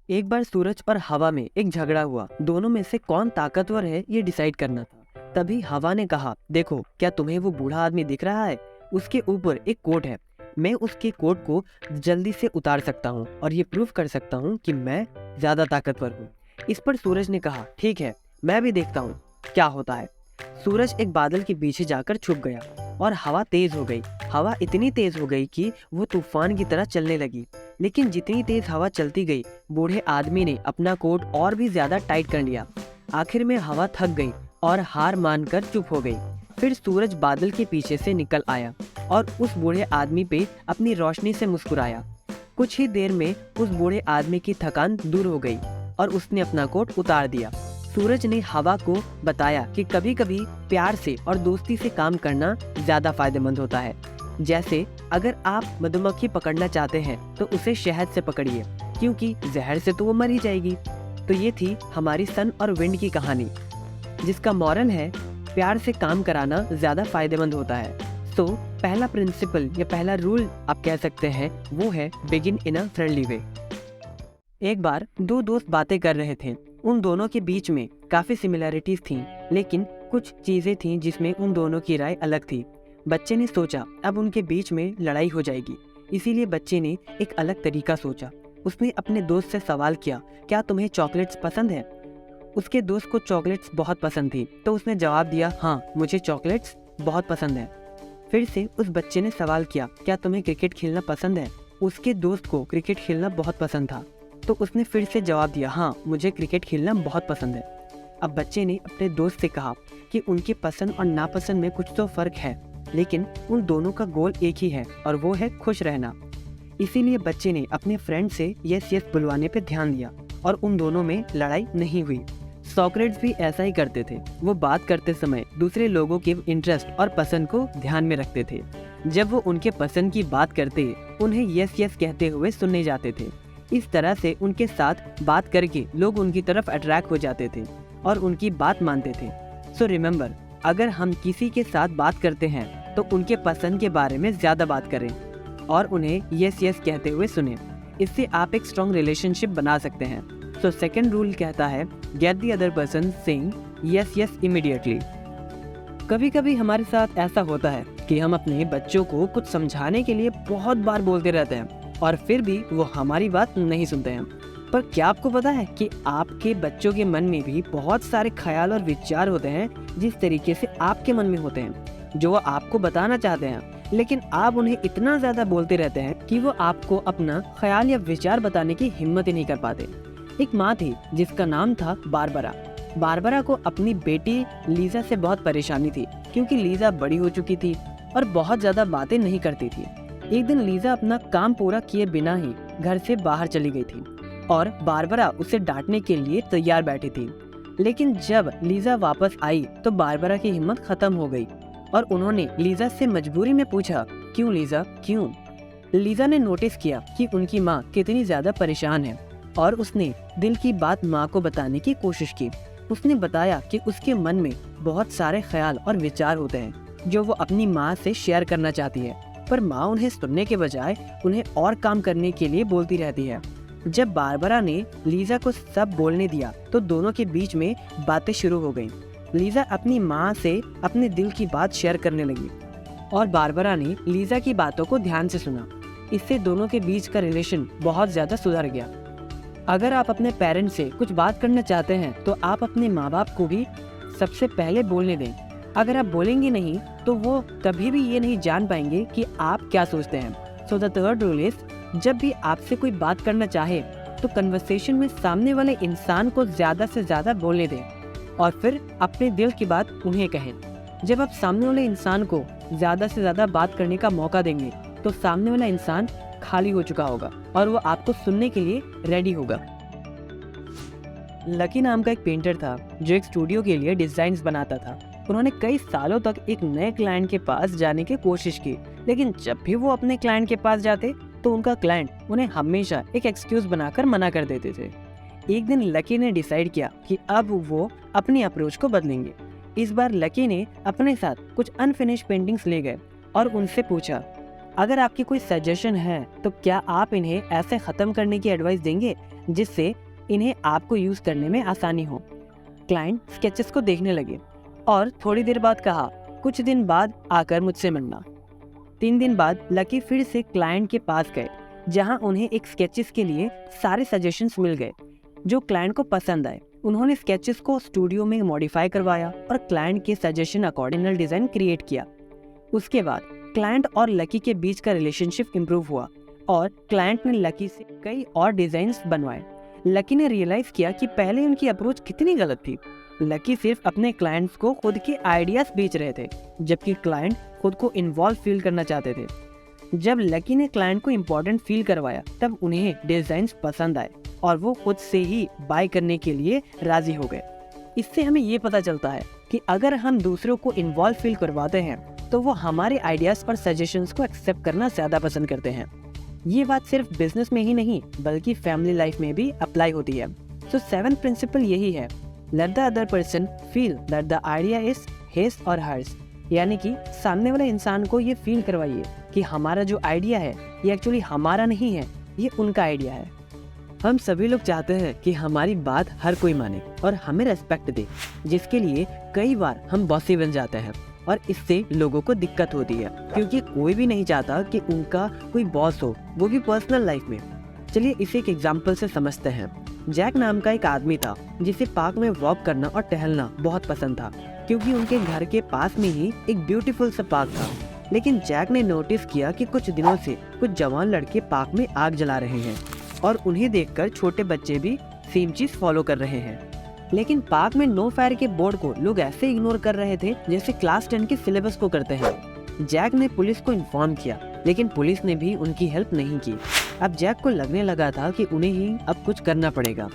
एक बार सूरज और हवा में एक झगड़ा हुआ। दोनों में से कौन ताकतवर है ये डिसाइड करना था। तभी हवा ने कहा, देखो क्या तुम्हें वो बूढ़ा आदमी दिख रहा है? उसके ऊपर एक कोट है। मैं उसके कोट को जल्दी से उतार सकता हूँ और ये प्रूव कर सकता हूँ कि मैं ज्यादा ताकतवर हूँ। इस पर सूरज ने कहा, ठीक है, मैं भी देखता हूँ क्या होता है। सूरज एक बादल के पीछे जाकर छुप गया और हवा तेज हो गई। हवा इतनी तेज हो गई कि वो तूफान की तरह चलने लगी। लेकिन जितनी तेज हवा चलती गई, बूढ़े आदमी ने अपना कोट और भी ज्यादा टाइट कर लिया। आखिर में हवा थक गई और हार मानकर चुप हो गई। फिर सूरज बादल के पीछे से निकल आया और उस बूढ़े आदमी पे अपनी रोशनी से मुस्कुराया। कुछ ही देर में उस बूढ़े आदमी की थकान दूर हो गई और उसने अपना कोट उतार दिया। सूरज ने हवा को बताया कि कभी कभी प्यार से और दोस्ती से काम करना ज्यादा फायदेमंद होता है। जैसे अगर आप मधुमक्खी पकड़ना चाहते हैं तो उसे शहद से पकड़िए, क्योंकि जहर से तो वो मर ही जाएगी। तो ये थी हमारी सन और विंड की कहानी, जिसका मॉरल है प्यार से काम कराना ज्यादा फायदेमंद होता है। तो पहला प्रिंसिपल या पहला रूल आप कह सकते हैं वो है begin in a friendly way. एक बार दो दोस्त बातें कर रहे थे। उन दोनों के बीच में काफी सिमिलैरिटीज थीं, लेकिन कुछ चीजें थीं जिसमें उन दोनों की राय अलग थी। बच्चे ने सोचा अब उनके बीच में लड़ाई हो जाएगी, इसीलिए बच्चे ने एक अलग तरीका सोचा। उसने अपने दोस्त से सवाल किया, क्या तुम्हें चॉकलेट्स पसंद है? उसके दोस्त को चॉकलेट्स बहुत पसंद थी, तो उसने जवाब दिया, हाँ मुझे चॉकलेट्स बहुत पसंद है। फिर से उस बच्चे ने सवाल किया, क्या तुम्हें क्रिकेट खेलना पसंद है? उसके दोस्त को क्रिकेट खेलना बहुत पसंद था, तो उसने फिर से जवाब दिया, हाँ मुझे क्रिकेट खेलना बहुत पसंद है। अब बच्चे ने अपने दोस्त से कहा कि उनकी पसंद और नापसंद में कुछ तो फर्क है, लेकिन उन दोनों का गोल एक ही है और वो है खुश रहना। इसीलिए बच्चे ने अपने फ्रेंड से यस यस बुलवाने पे ध्यान दिया और उन दोनों में लड़ाई नहीं हुई। सॉक्रेट्स भी ऐसा ही करते थे। वो बात करते समय दूसरे लोगों के इंटरेस्ट और पसंद को ध्यान में रखते थे। जब वो उनके पसंद की बात करते, उन्हें यस यस कहते हुए सुनने जाते थे। इस तरह से उनके साथ बात करके लोग उनकी तरफ अट्रैक्ट हो जाते थे और उनकी बात मानते थे। सो रिमेम्बर, अगर हम किसी के साथ बात करते हैं तो उनके पसंद के बारे में ज्यादा बात करें और उन्हें यस यस कहते हुए सुने। इससे आप एक स्ट्रॉन्ग रिलेशनशिप बना सकते हैं। सो सेकंड रूल कहता है, get the other person saying yes yes immediately. कभी कभी हमारे साथ ऐसा होता है कि हम अपने बच्चों को कुछ समझाने के लिए बहुत बार बोलते रहते हैं और फिर भी वो हमारी बात नहीं सुनते हैं। पर क्या आपको पता है कि आपके बच्चों के मन में भी बहुत सारे ख्याल और विचार होते हैं जिस तरीके से आपके मन में होते हैं, जो वो आपको बताना चाहते हैं, लेकिन आप उन्हें इतना ज्यादा बोलते रहते हैं कि वो आपको अपना ख्याल या विचार बताने की हिम्मत ही नहीं कर पाते। एक माँ थी जिसका नाम था बारबरा। बारबरा को अपनी बेटी लीजा से बहुत परेशानी थी, क्योंकि लीजा बड़ी हो चुकी थी और बहुत ज्यादा बातें नहीं करती थी। एक दिन लीजा अपना काम पूरा किए बिना ही घर से बाहर चली गई थी और बारबरा उसे डांटने के लिए तैयार बैठी थी। लेकिन जब लीजा वापस आई तो बारबरा की हिम्मत खत्म हो गई और उन्होंने लीजा से मजबूरी में पूछा, क्यों लीजा, क्यों? लीजा ने नोटिस किया कि उनकी माँ कितनी ज्यादा परेशान है और उसने दिल की बात माँ को बताने की कोशिश की। उसने बताया कि उसके मन में बहुत सारे ख्याल और विचार होते हैं जो वो अपनी माँ से शेयर करना चाहती है, पर माँ उन्हें सुनने के बजाय उन्हें और काम करने के लिए बोलती रहती है। जब बारबरा ने लीजा को सब बोलने दिया तो दोनों के बीच में बातें शुरू हो गईं। लीजा अपनी माँ से अपने दिल की बात शेयर करने लगी और बारबरा ने लीजा की बातों को ध्यान से सुना। इससे दोनों के बीच का रिलेशन बहुत ज्यादा सुधर गया। अगर आप अपने पेरेंट्स से कुछ बात करना चाहते हैं तो आप अपने माँ बाप को भी सबसे पहले बोलने दें। अगर आप बोलेंगे नहीं तो वो कभी भी ये नहीं जान पाएंगे कि आप क्या सोचते हैं। So the third rule is, जब भी आपसे कोई बात करना चाहे तो कन्वर्सेशन में सामने वाले इंसान को ज्यादा से ज्यादा बोलने दें और फिर अपने दिल की बात उन्हें कहें। जब आप सामने वाले इंसान को ज्यादा से ज्यादा बात करने का मौका देंगे तो सामने वाला इंसान खाली हो चुका होगा और वो आपको सुनने के लिए रेडी होगा। लकी नाम का एक पेंटर था जो एक स्टूडियो के लिए डिजाइन्स बनाता था। उन्होंने कई सालों तक एक नए क्लाइंट के पास जाने की कोशिश की, लेकिन जब भी वो अपने क्लाइंट के पास जाते तो उनका क्लाइंट उन्हें हमेशा एक एक्सक्यूज बनाकर मना कर देते थे। एक दिन लकी ने डिसाइड किया कि अब वो अपनी अप्रोच को बदलेंगे। इस बार लकी ने अपने साथ कुछ अनफिनिश पेंटिंग्स ले गए और उनसे पूछा, अगर आपकी कोई सजेशन है तो क्या आप इन्हें ऐसे खत्म करने की एडवाइस देंगे जिससे इन्हें आपको यूज करने में आसानी हो। क्लाइंट स्केचेस को देखने लगे और थोड़ी देर बाद कहा, कुछ दिन बाद आकर मुझसे मिलना। 3 दिन बाद लकी फिर से क्लाइंट के पास गए, जहां उन्हें एक स्केचेस के लिए सारे सजेशंस मिल गए जो क्लाइंट को पसंद आए। उन्होंने स्केचेस को स्टूडियो में मॉडिफाई करवाया और क्लाइंट के सजेशन अकॉर्डिंग डिजाइन क्रिएट किया। उसके बाद क्लाइंट और लकी के बीच का रिलेशनशिप इम्प्रूव हुआ और क्लाइंट ने लकी से कई और डिजाइन्स बनवाए। लकी ने रियलाइज किया कि पहले उनकी अप्रोच कितनी गलत थी। लकी सिर्फ अपने क्लाइंट्स को खुद के आइडियाज बेच रहे थे, जबकि क्लाइंट खुद को इन्वॉल्व फील करना चाहते थे। जब लकी ने क्लाइंट को इम्पोर्टेंट फील करवाया, तब उन्हें डिजाइन्स पसंद आए और वो खुद से ही बाय करने के लिए राजी हो गए। इससे हमें ये पता चलता है कि अगर हम दूसरों को इन्वॉल्व फील करवाते हैं तो वो हमारे आइडियाज पर सजेशंस को एक्सेप्ट करना ज्यादा पसंद करते हैं। ये बात सिर्फ बिजनेस में ही नहीं बल्कि फैमिली लाइफ में भी अप्लाई होती है। सो 7th प्रिंसिपल यही है, let the other person feel that the idea is his और हर्स। यानी कि सामने वाले इंसान को ये फील करवाइए कि हमारा जो आइडिया है ये एक्चुअली हमारा नहीं है, ये उनका आइडिया है। हम सभी लोग चाहते हैं कि हमारी बात हर कोई माने और हमें रेस्पेक्ट दे, जिसके लिए कई बार हम बॉसी बन जाते हैं और इससे लोगों को दिक्कत होती है, क्योंकि कोई भी नहीं चाहता कि उनका कोई बॉस हो, वो भी पर्सनल लाइफ में। चलिए इसे एक एग्जाम्पल से समझते हैं। जैक नाम का एक आदमी था जिसे पार्क में वॉक करना और टहलना बहुत पसंद था, क्योंकि उनके घर के पास में ही एक ब्यूटीफुल सा पार्क था। लेकिन जैक ने नोटिस किया कि कुछ दिनों से कुछ जवान लड़के पार्क में आग जला रहे हैं और उन्हें देखकर छोटे बच्चे भी सेम चीज फॉलो कर रहे हैं। लेकिन पार्क में नो फायर के बोर्ड को लोग ऐसे इग्नोर कर रहे थे जैसे क्लास 10 के सिलेबस को करते हैं। जैक ने पुलिस को इन्फॉर्म किया, लेकिन पुलिस ने भी उनकी हेल्प नहीं की। अब जैक को लगने लगा था कि उन्हें ही अब कुछ करना पड़ेगा।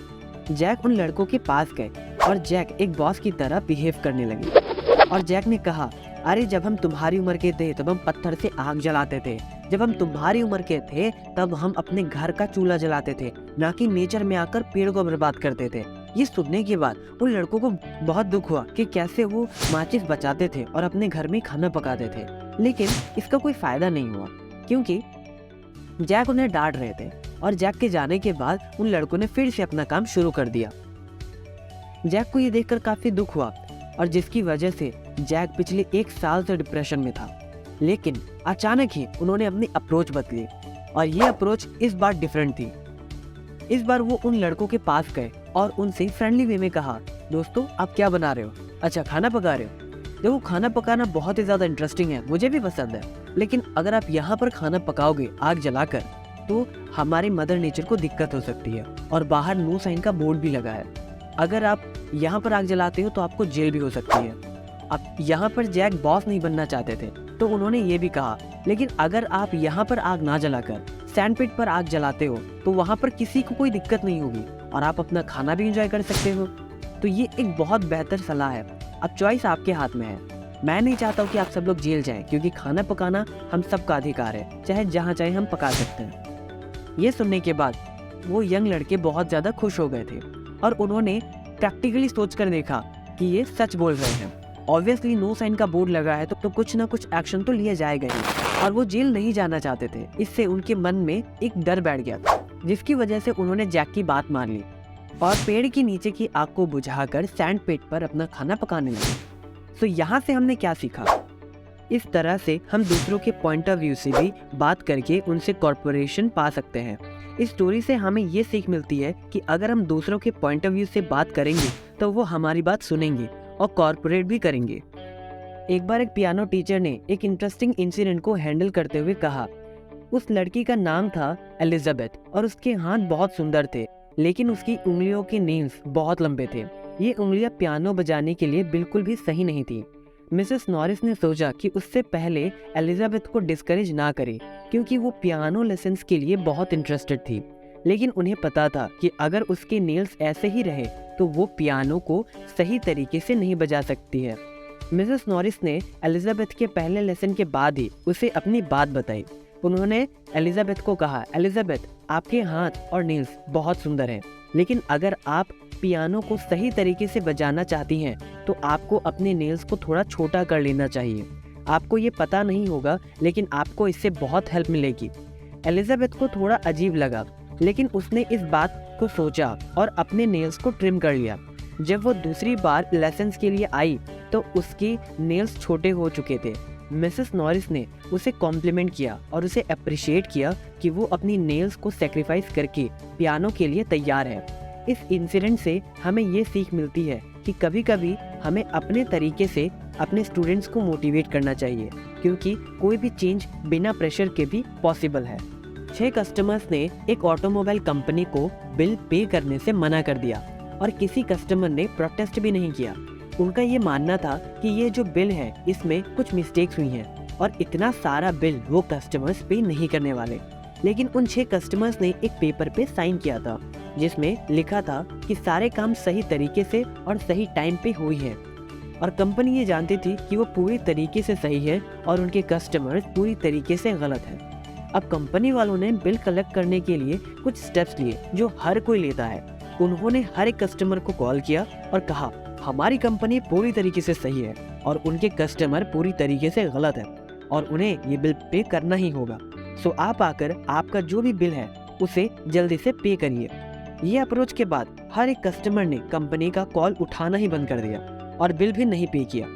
जैक उन लड़कों के पास गए और जैक एक बॉस की तरह बिहेव करने लगे। और जैक ने कहा, अरे जब हम तुम्हारी उम्र के थे तब हम पत्थर से आग जलाते थे, जब हम तुम्हारी उम्र के थे तब हम अपने घर का चूल्हा जलाते थे, ना कि नेचर में आकर पेड़ को बर्बाद करते थे। ये सुनने के बाद उन लड़कों को बहुत दुख हुआ कि कैसे वो माचिस बचाते थे और अपने घर में खाना पकाते थे, लेकिन इसका कोई फायदा नहीं हुआ क्योंकि जैक उन्हें डांट रहे थे। और जैक के जाने के बाद उन लड़कों ने फिर से अपना काम शुरू कर दिया। जैक को ये देखकर काफी दुख हुआ और जिसकी वजह से जैक पिछले 1 साल से डिप्रेशन में था। लेकिन अचानक ही उन्होंने अपनी अप्रोच बदली और ये अप्रोच इस बार डिफरेंट थी। इस बार वो उन लड़कों के पास गए और उनसे फ्रेंडली वे में कहा, दोस्तों आप क्या बना रहे हो? अच्छा खाना पका रहे हो? देखो खाना पकाना बहुत ही ज्यादा इंटरेस्टिंग है, मुझे भी पसंद है, लेकिन अगर आप यहाँ पर खाना पकाओगे आग जलाकर तो हमारे मदर नेचर को दिक्कत हो सकती है और बाहर नो साइन का बोर्ड भी लगा है। अगर आप यहाँ पर आग जलाते हो तो आपको जेल भी हो सकती है। अब यहाँ पर जैक बॉस नहीं बनना चाहते थे तो उन्होंने ये भी कहा, लेकिन अगर आप यहाँ पर आग ना जलाकर सैंडपिट पर आग जलाते हो तो वहाँ पर किसी को कोई दिक्कत नहीं होगी और आप अपना खाना भी एंजॉय कर सकते हो। तो ये एक बहुत बेहतर सलाह है। अब चॉइस आपके हाथ में है। मैं नहीं चाहता हूँ कि आप सब लोग जेल जाएं, क्योंकि खाना पकाना हम सबका अधिकार है, चाहे जहाँ चाहे हम पका सकते हैं। ये सुनने के बाद वो यंग लड़के बहुत ज्यादा खुश हो गए थे और उन्होंने प्रैक्टिकली सोचकर देखा कि ये सच बोल रहे हैं। ऑब्वियसली नो साइन का बोर्ड लगा है तो कुछ ना कुछ एक्शन तो लिया जाएगा ही, और वो जेल नहीं जाना चाहते थे। इससे उनके मन में एक डर बैठ गया था, जिसकी वजह से उन्होंने जैक की बात मान ली और पेड़ के नीचे की आग को बुझाकर सैंड पेट पर अपना खाना पकाने लगे। तो यहाँ से हमने क्या सीखा? इस तरह से हम दूसरों के पॉइंट ऑफ व्यू से भी बात करके उनसे कॉर्पोरेशन पा सकते हैं। इस स्टोरी से हमें ये सीख मिलती है कि अगर हम दूसरों के पॉइंट ऑफ व्यू से बात करेंगे तो वो हमारी बात सुनेंगे और कॉर्पोरेट भी करेंगे। एक बार एक पियानो टीचर ने एक इंटरेस्टिंग इंसिडेंट को हैंडल करते हुए कहा, उस लड़की का नाम था एलिजाबेथ और उसके हाथ बहुत सुंदर थे, लेकिन उसकी उंगलियों के नेल्स बहुत लंबे थे। ये उंगलियां पियानो बजाने के लिए बिल्कुल भी सही नहीं थी। मिसेस नॉरिस ने सोचा कि उससे पहले एलिजाबेथ को डिस्करेज ना करे, क्योंकि वो पियानो लेसन्स के लिए बहुत इंटरेस्टेड थी। लेकिन उन्हें पता था कि अगर उसके नेल्स ऐसे ही रहे तो वो पियानो को सही तरीके से नहीं बजा सकती है। मिसेस नॉरिस ने एलिजाबेथ के पहले लेसन के बाद ही उसे अपनी बात बताई। उन्होंने एलिजाबेथ को कहा, एलिजाबेथ आपके हाथ और नेल्स बहुत सुंदर हैं, लेकिन अगर आप पियानो को सही तरीके से बजाना चाहती हैं तो आपको अपने नेल्स को थोड़ा छोटा कर लेना चाहिए। आपको ये पता नहीं होगा, लेकिन आपको इससे बहुत हेल्प मिलेगी। एलिजाबेथ को थोड़ा अजीब लगा, लेकिन उसने इस बात को सोचा और अपने नेल्स को ट्रिम कर लिया। जब वो दूसरी बार लेसन्स के लिए आई तो उसकी नेल्स छोटे हो चुके थे। मिसेस नॉरिस ने उसे कॉम्प्लीमेंट किया और उसे अप्रिशिएट किया कि वो अपनी नेल्स को सेक्रीफाइस करके पियानो के लिए तैयार है। इस इंसिडेंट से हमें ये सीख मिलती है कि कभी कभी हमें अपने तरीके से अपने स्टूडेंट्स को मोटिवेट करना चाहिए, क्योंकि कोई भी चेंज बिना प्रेशर के भी पॉसिबल है। 6 कस्टमर्स ने एक ऑटोमोबाइल कंपनी को बिल पे करने से मना कर दिया और किसी कस्टमर ने प्रोटेस्ट भी नहीं किया। उनका ये मानना था कि ये जो बिल है इसमें कुछ मिस्टेक्स हुई हैं और इतना सारा बिल वो कस्टमर्स पे नहीं करने वाले। लेकिन उन 6 कस्टमर्स ने एक पेपर पे साइन किया था जिसमें लिखा था कि सारे काम सही तरीके से और सही टाइम पे हुई है, और कंपनी ये जानती थी कि वो पूरी तरीके से सही है और उनके कस्टमर्स पूरी तरीके से गलत हैं। अब कंपनी वालों ने बिल कलेक्ट करने के लिए कुछ स्टेप्स लिए जो हर कोई लेता है। उन्होंने हर एक कस्टमर को कॉल किया और कहा हमारी कंपनी पूरी तरीके से सही है और उनके कस्टमर पूरी तरीके से गलत है और उन्हें ये बिल पे करना ही होगा। सो आप आकर आपका जो भी बिल है उसे जल्दी से पे करिए। ये अप्रोच के बाद हर एक कस्टमर ने कंपनी का कॉल उठाना ही बंद कर दिया और बिल भी नहीं पे किया।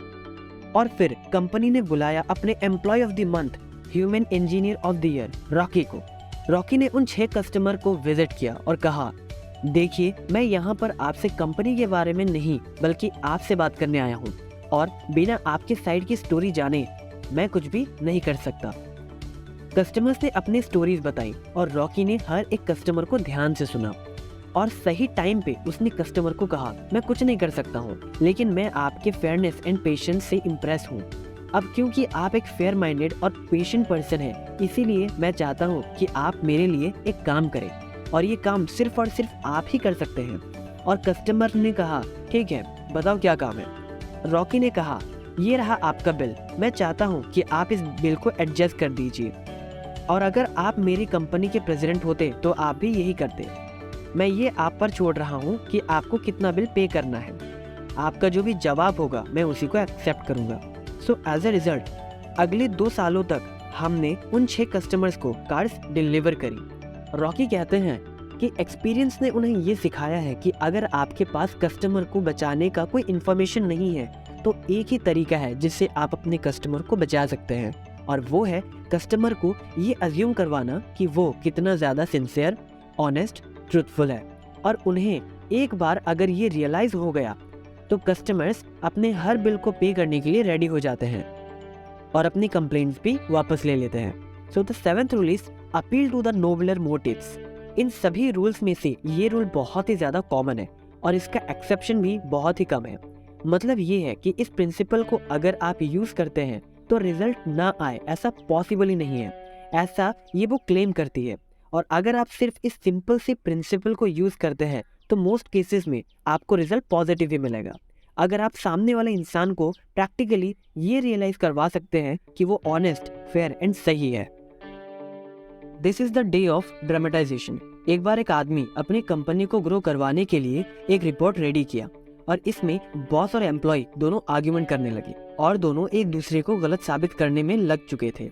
और फिर कंपनी ने बुलाया अपने employee of the month, human engineer of the year Rocky को। रॉकी ने उन 6 कस्टमर को विजिट किया और कहा देखिए, मैं यहाँ पर आपसे कंपनी के बारे में नहीं बल्कि आपसे बात करने आया हूँ और बिना आपके साइड की स्टोरी जाने मैं कुछ भी नहीं कर सकता। कस्टमर्स ने अपनी स्टोरीज बताई और रॉकी ने हर एक कस्टमर को ध्यान से सुना और सही टाइम पे उसने कस्टमर को कहा मैं कुछ नहीं कर सकता हूँ, लेकिन मैं आपके फेयरनेस एंड पेशेंस से इम्प्रेस हूँ। अब क्योंकि आप एक फेयर माइंडेड और पेशेंट पर्सन हैं, इसीलिए मैं चाहता हूँ कि आप मेरे लिए एक काम करें और ये काम सिर्फ और सिर्फ आप ही कर सकते हैं। और कस्टमर ने कहा ठीक है, बताओ क्या काम है। रॉकी ने कहा ये रहा आपका बिल, मैं चाहता हूँ कि आप इस बिल को एडजस्ट कर दीजिए, और अगर आप मेरी कंपनी के प्रेसिडेंट होते तो आप भी यही करते। मैं ये आप पर छोड़ रहा हूँ कि आपको कितना बिल पे करना है। आपका जो भी जवाब होगा मैं उसी को एक्सेप्ट करूँगा। सो एज ए रिजल्ट अगले 2 सालों तक हमने उन 6 कस्टमर्स को कार्स डिलीवर करी। रॉकी कहते हैं कि एक्सपीरियंस ने उन्हें ये सिखाया है कि अगर आपके पास कस्टमर को बचाने का कोई इन्फॉर्मेशन नहीं है तो एक ही तरीका है जिससे आप अपने कस्टमर को बचा सकते हैं, और वो है कस्टमर को ये अज्यूम करवाना कि वो कितना ज़्यादा सिंसियर, ऑनेस्ट, ट्रूथफुल है। और उन्हें एक बार अगर ये रियलाइज हो गया तो कस्टमर्स अपने हर बिल को पे करने के लिए रेडी हो जाते हैं और अपनी कंप्लेंट्स भी वापस ले लेते हैं। So the 7th rule is appeal to the nobler motives. इन सभी रूल्स में से ये रूल बहुत ही ज़्यादा कॉमन है और इसका एक्सेप्शन भी बहुत ही कम है। मतलब ये है कि इस प्रिंसिपल को अगर आप यूज करते हैं तो रिजल्ट ना आए ऐसा पॉसिबल ही नहीं है, ऐसा ये वो क्लेम करती है। और अगर आप सिर्फ इस सिंपल से प्रिंसिपल को यूज करते हैं तो मोस्ट केसेस में आपको रिजल्ट पॉजिटिव ही मिलेगा। अगर आप सामने वाले इंसान को प्रैक्टिकली ये रियलाइज करवा सकते हैं कि वो ऑनेस्ट, फेयर एंड सही है। This is the day of dramatisation. एक बार एक आदमी अपनी कंपनी को ग्रो करवाने के लिए एक रिपोर्ट रेडी किया और इसमें बॉस और एम्प्लॉय दोनों आर्ग्यूमेंट करने लगे और दोनों एक दूसरे को गलत साबित करने में लग चुके थे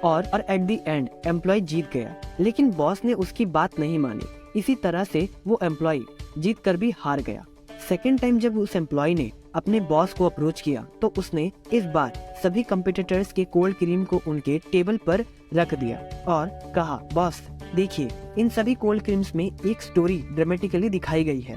और एट द एंड एम्प्लॉय जीत गया, लेकिन बॉस ने उसकी बात नहीं मानी। इसी तरह से वो एम्प्लॉय जीत कर भी हार गया। सेकेंड टाइम जब उस एम्प्लॉय ने अपने बॉस को अप्रोच किया तो उसने इस बार सभी कॉम्पिटिटर्स के कोल्ड क्रीम को उनके टेबल पर रख दिया और कहा बॉस देखिए, इन सभी कोल्ड क्रीम्स में एक स्टोरी ड्रामेटिकली दिखाई गई है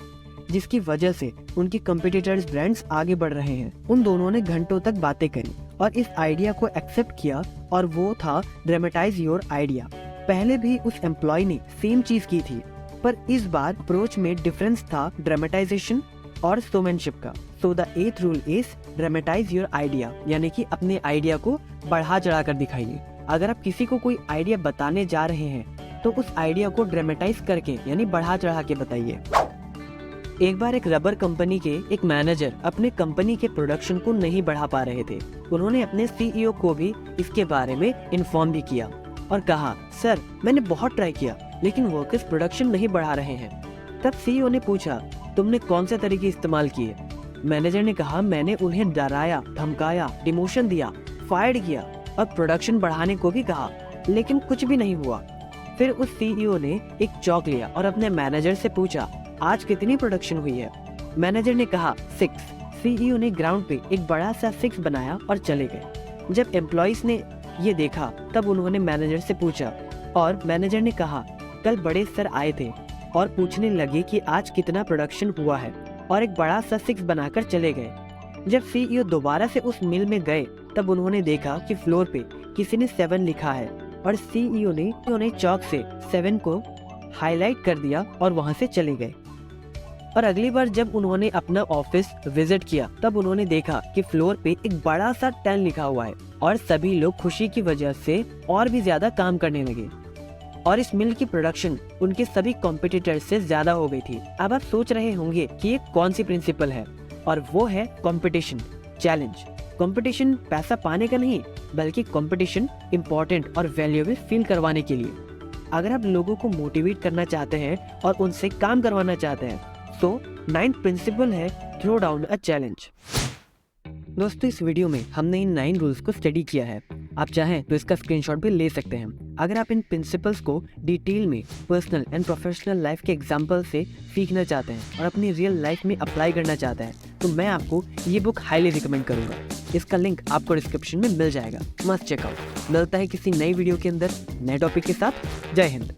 जिसकी वजह से उनके कॉम्पिटिटर्स ब्रांड्स आगे बढ़ रहे हैं। उन दोनों ने घंटों तक बातें करी और इस आइडिया को एक्सेप्ट किया और वो था ड्रामेटाइज योर आइडिया। पहले भी उस एम्प्लॉय ने सेम चीज की थी, पर इस बार अप्रोच में डिफरेंस था ड्रामेटाइजेशन और शोमैनशिप का। So the 8th rule is dramatise your idea, यानी कि अपने आइडिया को बढ़ा चढ़ा कर दिखाइए। अगर आप किसी को कोई आइडिया बताने जा रहे हैं तो उस आइडिया को ड्रामेटाइज करके यानी बढ़ा चढ़ा के बताइए। एक बार एक रबर कंपनी के एक मैनेजर अपने कंपनी के प्रोडक्शन को नहीं बढ़ा पा रहे थे। उन्होंने अपने CEO को भी इसके बारे में इन्फॉर्म भी किया और कहा सर, मैंने बहुत ट्राई किया लेकिन वर्कर्स प्रोडक्शन नहीं बढ़ा रहे हैं। तब CEO ने पूछा तुमने कौन से तरीके इस्तेमाल किए? मैनेजर ने कहा मैंने उन्हें डराया, धमकाया, डिमोशन दिया, फायर किया और प्रोडक्शन बढ़ाने को भी कहा, लेकिन कुछ भी नहीं हुआ। फिर उस सीईओ ने एक चौक लिया और अपने मैनेजर से पूछा, आज कितनी प्रोडक्शन हुई है? मैनेजर ने कहा 6। सीईओ ने ग्राउंड पे एक बड़ा सा 6 बनाया और चले गए। जब एम्प्लॉइज ने ये देखा तब उन्होंने मैनेजर से पूछा और मैनेजर ने कहा, कल बड़े सर आए थे और पूछने लगे कि आज कितना प्रोडक्शन हुआ है और एक बड़ा सा 6 बनाकर चले गए। जब सीईओ दोबारा से उस मिल में गए तब उन्होंने देखा कि फ्लोर पे किसी ने 7 लिखा है और सीईओ ने चौक से 7 को हाईलाइट कर दिया और वहां से चले गए। और अगली बार जब उन्होंने अपना ऑफिस विजिट किया तब उन्होंने देखा कि फ्लोर पे एक बड़ा सा 10 लिखा हुआ है और सभी लोग खुशी की वजह से और भी ज्यादा काम करने लगे और इस मिल की प्रोडक्शन उनके सभी कॉम्पिटिटर से ज्यादा हो गई थी। अब आप सोच रहे होंगे कि ये कौन सी प्रिंसिपल है, और वो है कंपटीशन, चैलेंज। कंपटीशन पैसा पाने का नहीं, बल्कि कंपटीशन इम्पोर्टेंट और वैल्यूएबल फील करवाने के लिए। अगर आप लोगों को मोटिवेट करना चाहते हैं और उनसे काम करवाना चाहते हैं तो 9th प्रिंसिपल है थ्रो डाउन अ चैलेंज। दोस्तों, इस वीडियो में हमने इन 9 रूल्स को स्टडी किया है। आप चाहें तो इसका स्क्रीनशॉट भी ले सकते हैं। अगर आप इन प्रिंसिपल्स को डिटेल में पर्सनल एंड प्रोफेशनल लाइफ के एग्जांपल से सीखना चाहते हैं और अपनी रियल लाइफ में अप्लाई करना चाहते हैं तो मैं आपको ये बुक हाईली रिकमेंड करूंगा। इसका लिंक आपको डिस्क्रिप्शन में मिल जाएगा, मस्ट चेकआउट। मिलता है किसी नई वीडियो के अंदर नए टॉपिक के साथ। जय हिंद।